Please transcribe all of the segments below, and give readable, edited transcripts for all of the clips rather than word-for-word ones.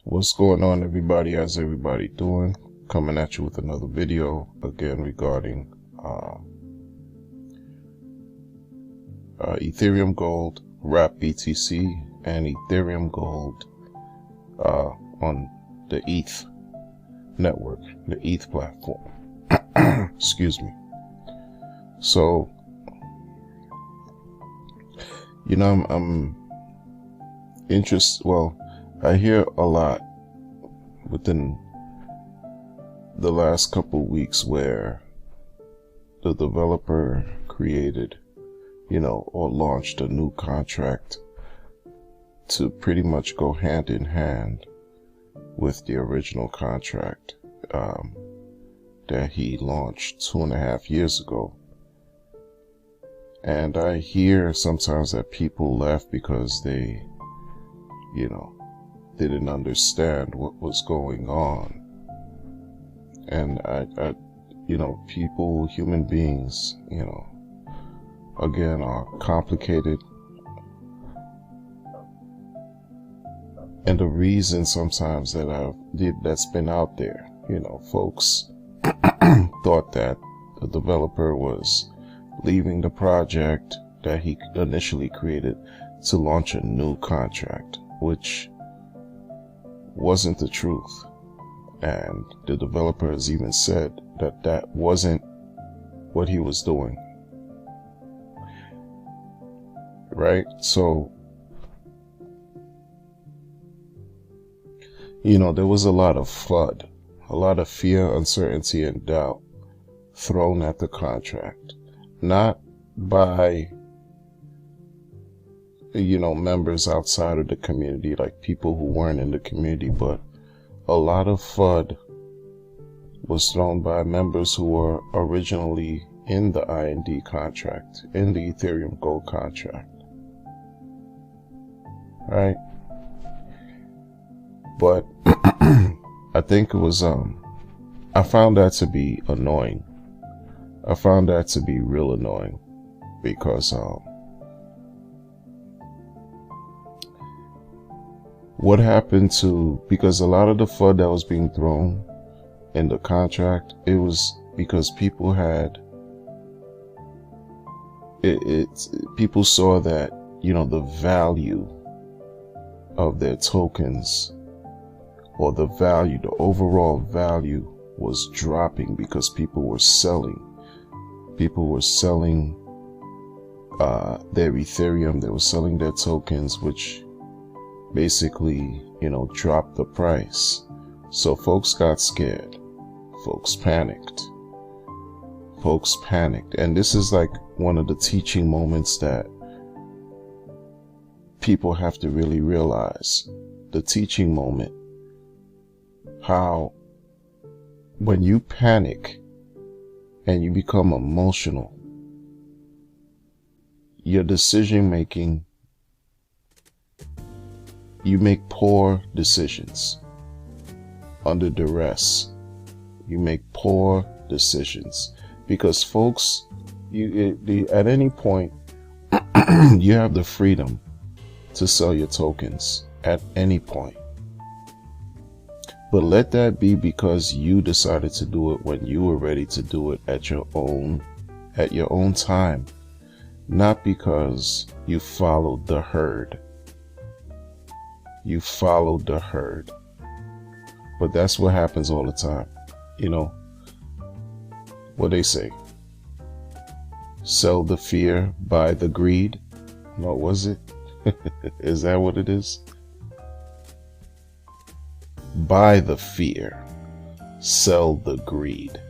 What's going on, everybody? How's everybody doing? Coming at you with another video again regarding Ethereum Gold, Wrap BTC, and Ethereum Gold on the ETH network, the ETH platform. Excuse me. So, I'm interested. Well, I hear a lot within the last couple of weeks where the developer created, or launched a new contract to pretty much go hand in hand with the original contract that he launched 2.5 years ago. And I hear sometimes that people left because they, didn't understand what was going on. And I people, human beings, again, are complicated. And the reason sometimes that's been out there, folks thought that the developer was leaving the project that he initially created to launch a new contract, which wasn't the truth. And the developer has even said that that wasn't what he was doing. Right? So, there was a lot of FUD, a lot of fear, uncertainty, and doubt thrown at the contract. Not by, members outside of the community, like people who weren't in the community, but a lot of FUD was thrown by members who were originally in the IND contract, in the Ethereum Gold contract. Right? But I think it was, I found that to be annoying. I found that to be real annoying because, what happened because a lot of the FUD that was being thrown in the contract, it was because people had, people saw that, the value of their tokens, or the overall value was dropping because people were selling their Ethereum, they were selling their tokens, which basically, dropped the price. So folks got scared. Folks panicked. And this is like one of the teaching moments that people have to really realize. The teaching moment. How when you panic and you become emotional, your decision making, you make poor decisions under duress. You make poor decisions because folks, at any point, you have the freedom to sell your tokens at any point. But let that be because you decided to do it when you were ready to do it at your own time, not because you followed the herd. You followed the herd. But that's what happens all the time. What they say. Sell the fear, buy the greed. No, was it? Is that what it is? Buy the fear, sell the greed.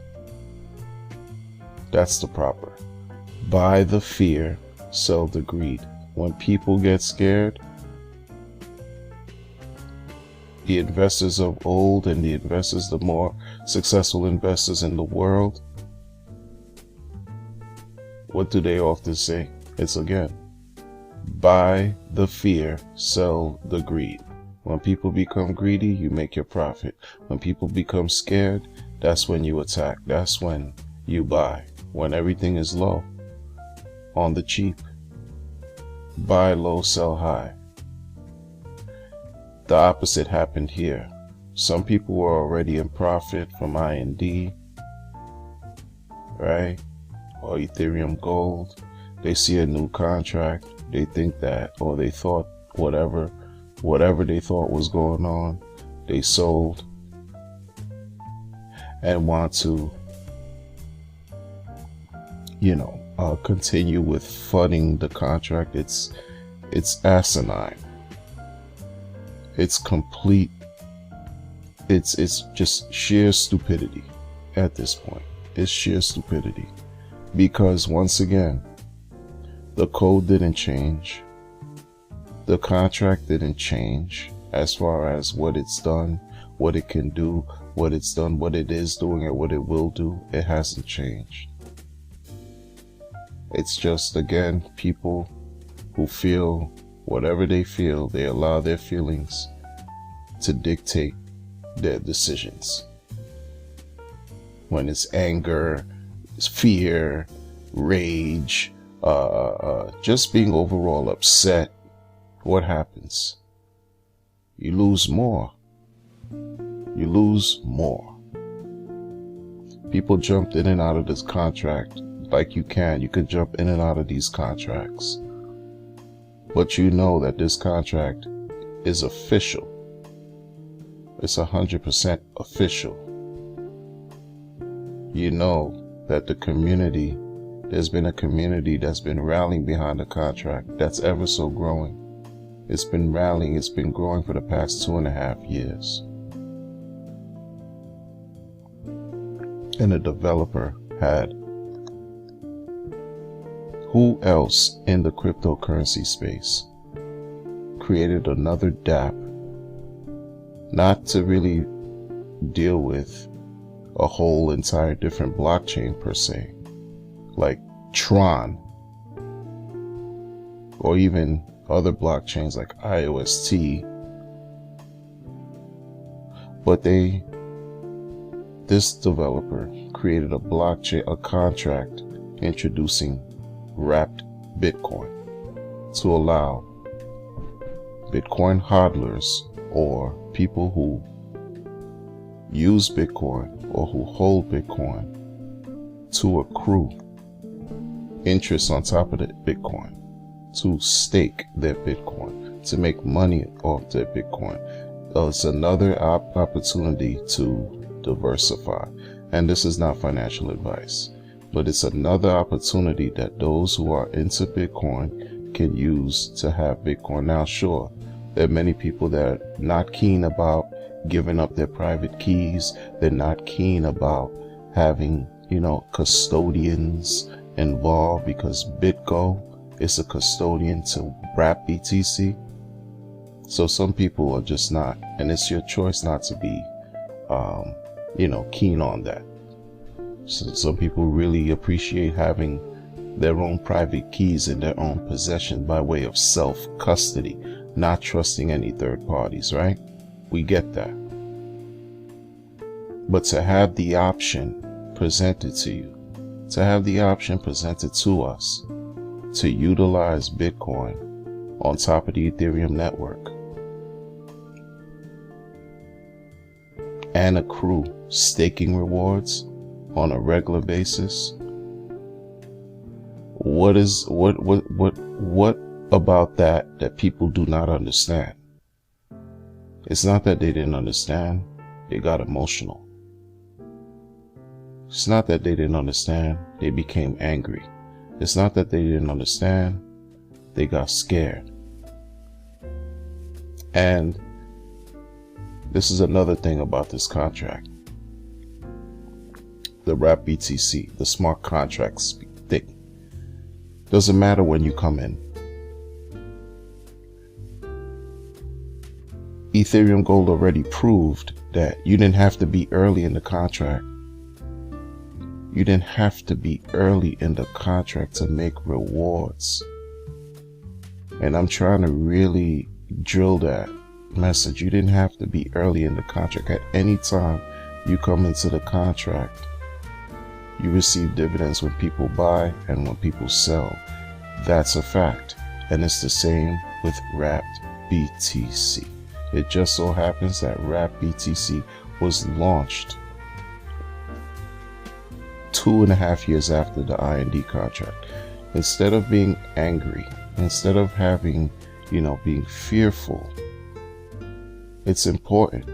That's the proper. Buy the fear, sell the greed. When people get scared, the investors of old and the more successful investors in the world, what do they often say? It's again, buy the fear, sell the greed. When people become greedy, you make your profit. When people become scared, that's when you attack. That's when you buy. When everything is low, on the cheap. Buy low, sell high. the opposite happened here. Some people were already in profit from IND, right? Or Ethereum Gold. They see a new contract. They think that, or they thought whatever they thought was going on, they sold and want to, continue with funding the contract. It's asinine. It's complete. It's just sheer stupidity at this point. It's sheer stupidity because once again, the code didn't change. The contract didn't change as far as what it's done, what it can do, what it's done, what it is doing, and what it will do. It hasn't changed. It's just, again, people who feel whatever they feel, they allow their feelings to dictate their decisions. When it's anger, it's fear, rage, just being overall upset, what happens? You lose more. You lose more. People jumped in and out of this contract like you could jump in and out of these contracts. But you know that this contract is official. It's 100% official. You know that the community, there's been a community that's been rallying behind the contract that's ever so growing. It's been rallying, it's been growing for the past 2.5 years. And the developer had, who else in the cryptocurrency space created another dApp, not to really deal with a whole entire different blockchain per se, like Tron, or even other blockchains like IOST, but this developer created a blockchain, a contract introducing wrapped Bitcoin to allow Bitcoin hodlers or people who use Bitcoin or who hold Bitcoin to accrue interest on top of the Bitcoin, to stake their Bitcoin, to make money off their Bitcoin. It's another opportunity to diversify. And this is not financial advice, but it's another opportunity that those who are into Bitcoin can use to have Bitcoin. Now, sure, there are many people that are not keen about giving up their private keys. They're not keen about having, custodians involved, because BitGo is a custodian to wrap BTC. So some people are just not, and it's your choice not to be, keen on that. So some people really appreciate having their own private keys in their own possession by way of self-custody, not trusting any third parties, right? We get that. But to have the option presented to you, to have the option presented to us to utilize Bitcoin on top of the Ethereum network and accrue staking rewards on a regular basis, what about that people do not understand? It's not that they didn't understand, they got emotional. It's not that they didn't understand, they became angry. It's not that they didn't understand, they got scared. And this is another thing about this contract. The wrap BTC, the smart contracts thing. Doesn't matter when you come in. Ethereum Gold already proved that you didn't have to be early in the contract. You didn't have to be early in the contract to make rewards. And I'm trying to really drill that message. You didn't have to be early in the contract. At any time you come into the contract, you receive dividends when people buy and when people sell. That's a fact. And it's the same with wrapped BTC. It just so happens that Wrap BTC was launched 2.5 years after the IND contract. Instead of being angry, instead of having, being fearful, it's important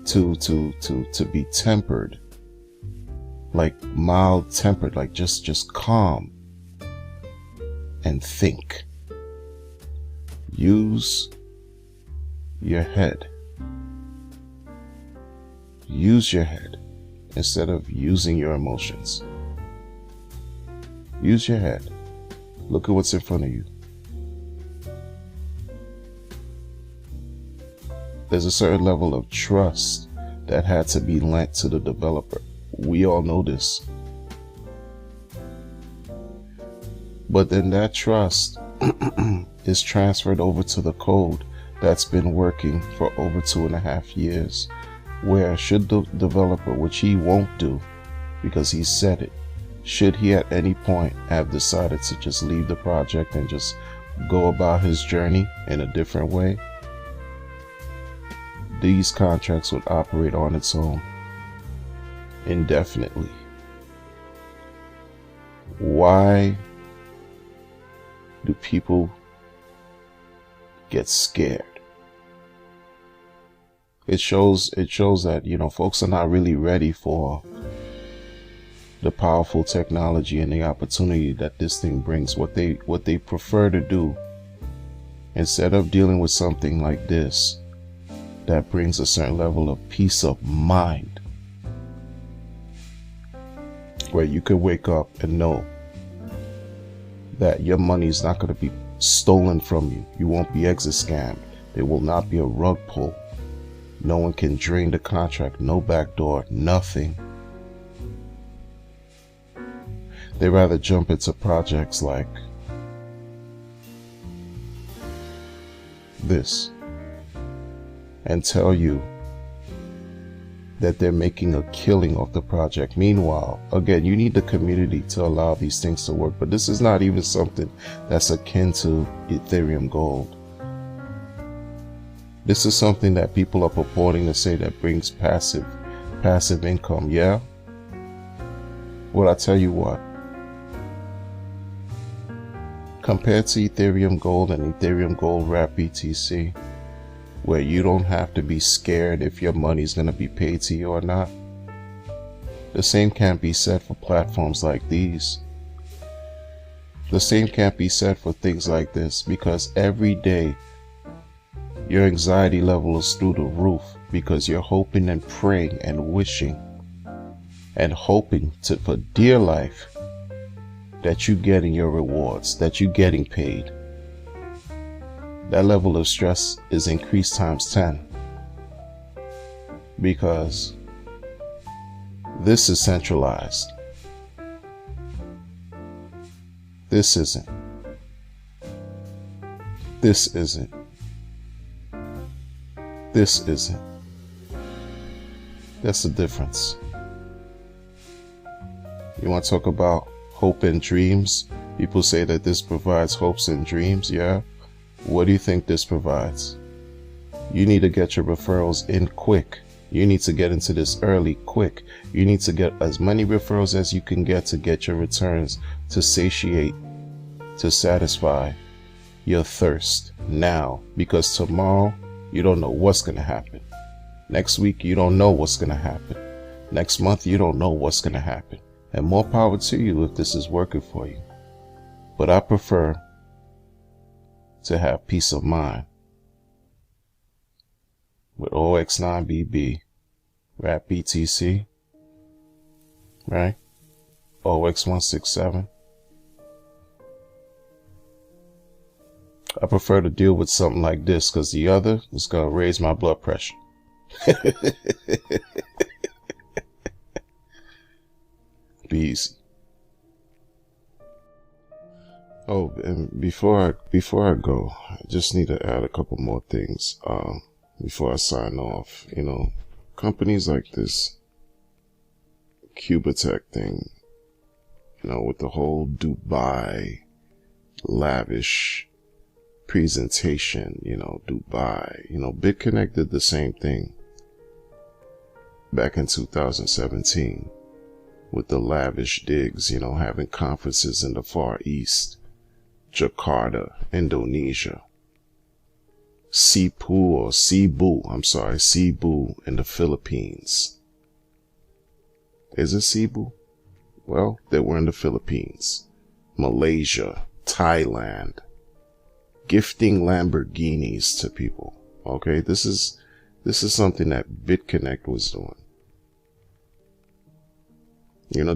to be tempered, like mild tempered, like just calm and think. Use your head. Use your head instead of using your emotions. Use your head. Look at what's in front of you. There's a certain level of trust that had to be lent to the developer. We all know this. But then that trust is transferred over to the code that's been working for over 2.5 years, where should the developer, which he won't do because he said it, should he at any point have decided to just leave the project and just go about his journey in a different way, these contracts would operate on its own indefinitely. Why do people get scared? It shows that, folks are not really ready for the powerful technology and the opportunity that this thing brings. What they prefer to do, instead of dealing with something like this that brings a certain level of peace of mind, where you could wake up and know that your money is not going to be stolen from you. You won't be exit scammed. There will not be a rug pull. No one can drain the contract. No backdoor. Nothing. They rather jump into projects like this and tell you that they're making a killing off the project. Meanwhile, again, you need the community to allow these things to work. But this is not even something that's akin to Ethereum Gold. This is something that people are purporting to say that brings passive income. Yeah? Well, I tell you what. Compared to Ethereum Gold and Ethereum Gold Wrap BTC, where you don't have to be scared if your money's going to be paid to you or not, the same can't be said for platforms like these. The same can't be said for things like this, because every day your anxiety level is through the roof because you're hoping and praying and wishing and hoping for dear life that you're getting your rewards, that you're getting paid. That level of stress is increased times 10, because this is centralized. This isn't. This isn't. This isn't. That's the difference. You want to talk about hope and dreams? People say that this provides hopes and dreams. Yeah. What do you think this provides? You need to get your referrals in quick. You need to get into this early, quick. You need to get as many referrals as you can get to get your returns, to satiate, to satisfy your thirst now. Because tomorrow, you don't know what's going to happen. Next week, you don't know what's going to happen. Next month, you don't know what's going to happen. And more power to you if this is working for you. But I prefer to have peace of mind with OX9BB, Wrap BTC, right? OX167. I prefer to deal with something like this, because the other is going to raise my blood pressure. Be easy. Oh, and before I go, I just need to add a couple more things before I sign off. Companies like this Cubatech thing, with the whole Dubai lavish presentation, Dubai. BitConnect did the same thing back in 2017 with the lavish digs, having conferences in the Far East, Jakarta, Indonesia, Cebu in the Philippines. Is it Cebu? Well, they were in the Philippines, Malaysia, Thailand, gifting Lamborghinis to people. Okay, this is something that BitConnect was doing.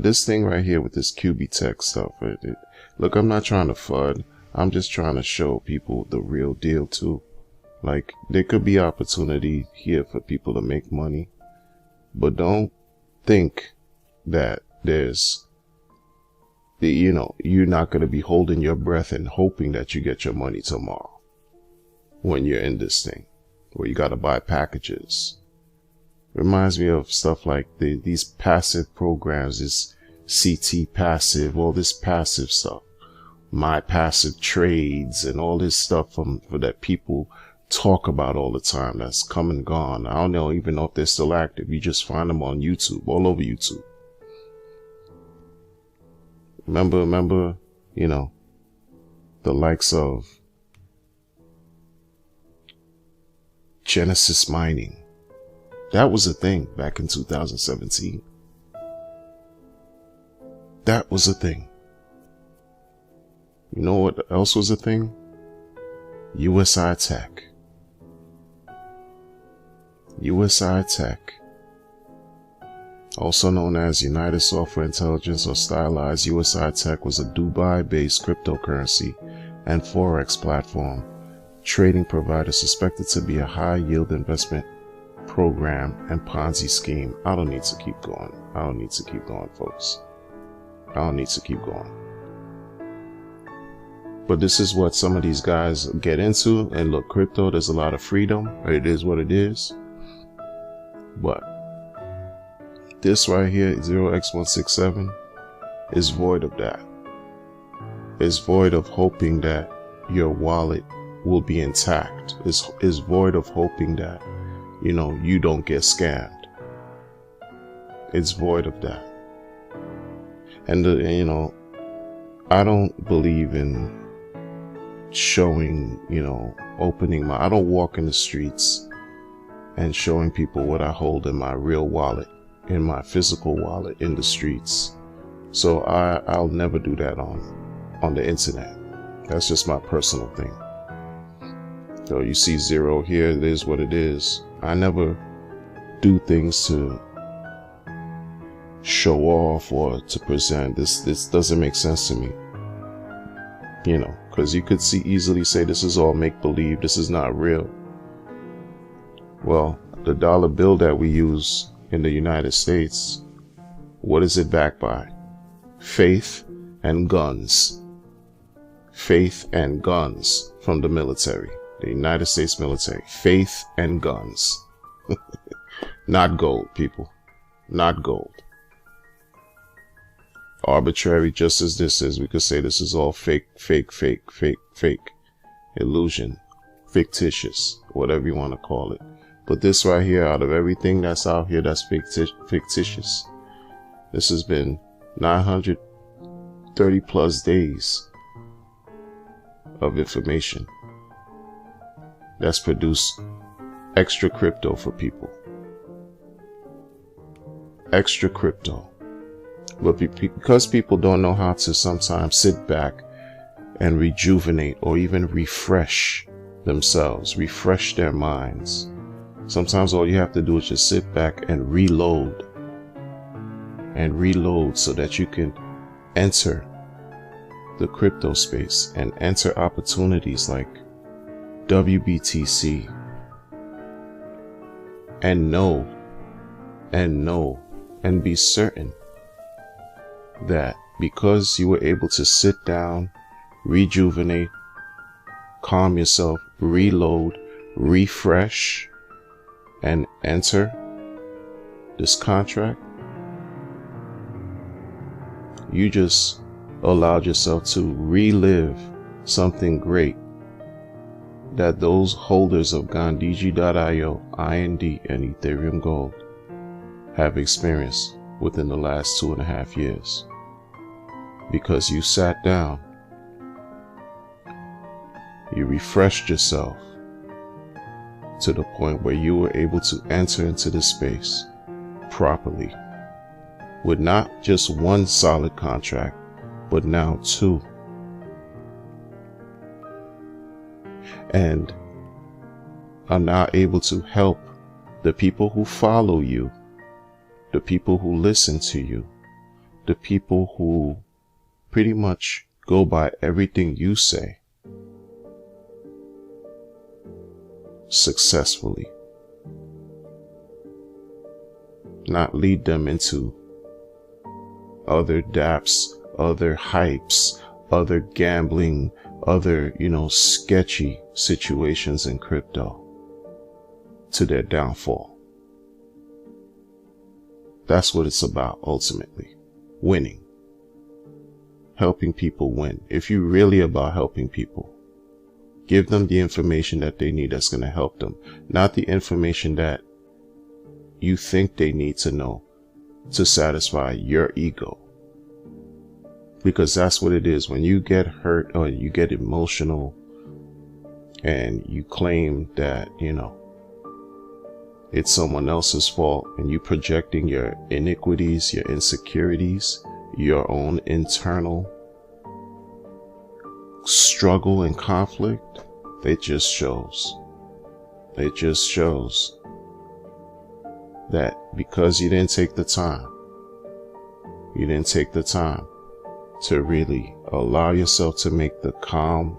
This thing right here with this QB Tech stuff. Look, I'm not trying to FUD. I'm just trying to show people the real deal too. Like, there could be opportunity here for people to make money, but don't think that you're not going to be holding your breath and hoping that you get your money tomorrow when you're in this thing where you got to buy packages. Reminds me of stuff like these passive programs, this CT passive, all this passive stuff, my passive trades, and all this stuff that people talk about all the time. That's come and gone. I don't even know if they're still active. You just find them on YouTube, all over YouTube. Remember, the likes of Genesis Mining. That was a thing back in 2017. That was a thing. You know what else was a thing? USI Tech. USI Tech, also known as United Software Intelligence or stylized, USI Tech was a Dubai-based cryptocurrency and Forex platform trading provider suspected to be a high-yield investment program and Ponzi scheme. I don't need to keep going. Folks. I don't need to keep going. But this is what some of these guys get into. And look, crypto, there's a lot of freedom. It is what it is. But this right here, 0x167, is void of that. It's void of hoping that your wallet will be intact. It's void of hoping that, you don't get scammed. It's void of that. And, I don't believe in showing, opening I don't walk in the streets and showing people what I hold in my real wallet, in my physical wallet in the streets. So I'll never do that on the internet. That's just my personal thing. So you see zero here, it is what it is. I never do things to show off or to present. This doesn't make sense to me. Because you could easily say this is all make-believe, this is not real. Well, the dollar bill that we use in the United States, what is it backed by? Faith and guns. Faith and guns from the military, the United States military. Faith and guns. Not gold, people. Not gold. Arbitrary, just as this is, we could say this is all fake, illusion, fictitious, whatever you want to call it. But this right here, out of everything that's out here that's fictitious, this has been 930 plus days of information that's produced extra crypto for people. Extra crypto. But because people don't know how to sometimes sit back and rejuvenate or even refresh themselves, refresh their minds. Sometimes all you have to do is just sit back and reload so that you can enter the crypto space and enter opportunities like WBTC and know and be certain that because you were able to sit down, rejuvenate, calm yourself, reload, refresh, and enter this contract, you just allowed yourself to relive something great that those holders of Gandhiji.io, IND, and Ethereum Gold have experienced within the last 2.5 years. Because you sat down, you refreshed yourself to the point where you were able to enter into the space properly with not just one solid contract, but now 2. And are now able to help the people who follow you, the people who listen to you, the people who pretty much go by everything you say successfully. Not lead them into other dApps, other hypes, other gambling, other, sketchy situations in crypto to their downfall. That's what it's about ultimately. Winning. Helping people win. If you're really about helping people, give them the information that they need that's going to help them, not the information that you think they need to know to satisfy your ego. Because that's what it is. When you get hurt or you get emotional and you claim that, it's someone else's fault, and you projecting your iniquities, your insecurities, your own internal struggle and conflict, it just shows that because you didn't take the time to really allow yourself to make the calm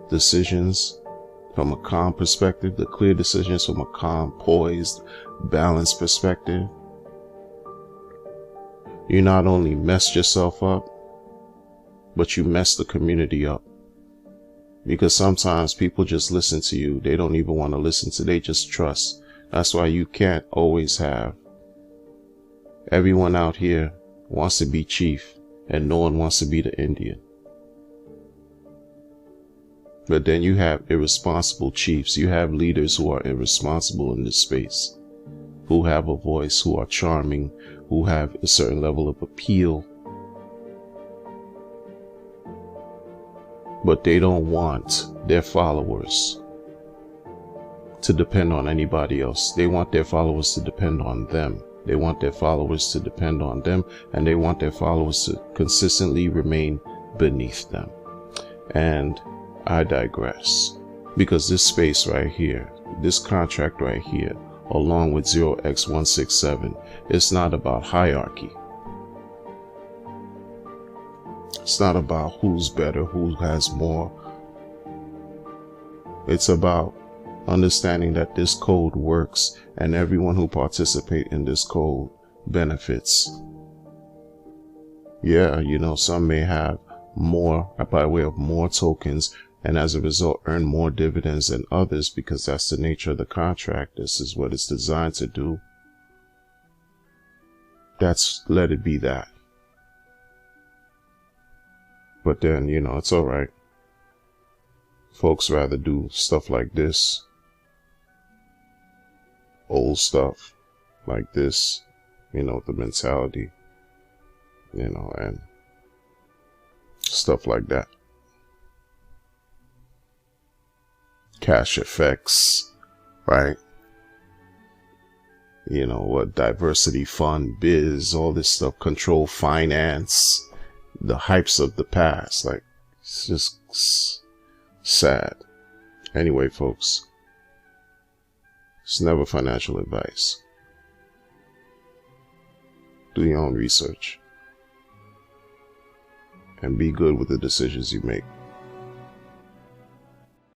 decisions from a calm perspective, the clear decisions from a calm, poised, balanced perspective, you not only messed yourself up, but you messed the community up. Because sometimes people just listen to you. They don't even want to listen to, they just trust. That's why you can't always have everyone out here wants to be chief and no one wants to be the Indian. But then you have irresponsible chiefs. You have leaders who are irresponsible in this space, who have a voice, who are charming, who have a certain level of appeal, but they don't want their followers to depend on anybody else. They want their followers to depend on them. They want their followers to depend on them, and they want their followers to consistently remain beneath them. And I digress, because this space right here, this contract right here, along with 0x167, it's not about hierarchy. It's not about who's better, who has more. It's about understanding that this code works and everyone who participates in this code benefits. Yeah, some may have more by way of more tokens and as a result earn more dividends than others, because that's the nature of the contract. This is what it's designed to do. Let it be that. But then, it's all right. Folks rather do stuff like this, old stuff like this, the mentality, and stuff like that. Cash effects, right? What diversity fund, biz, all this stuff, control finance, the hypes of the past. Like, it's just sad. Anyway, folks, it's never financial advice. Do your own research and be good with the decisions you make.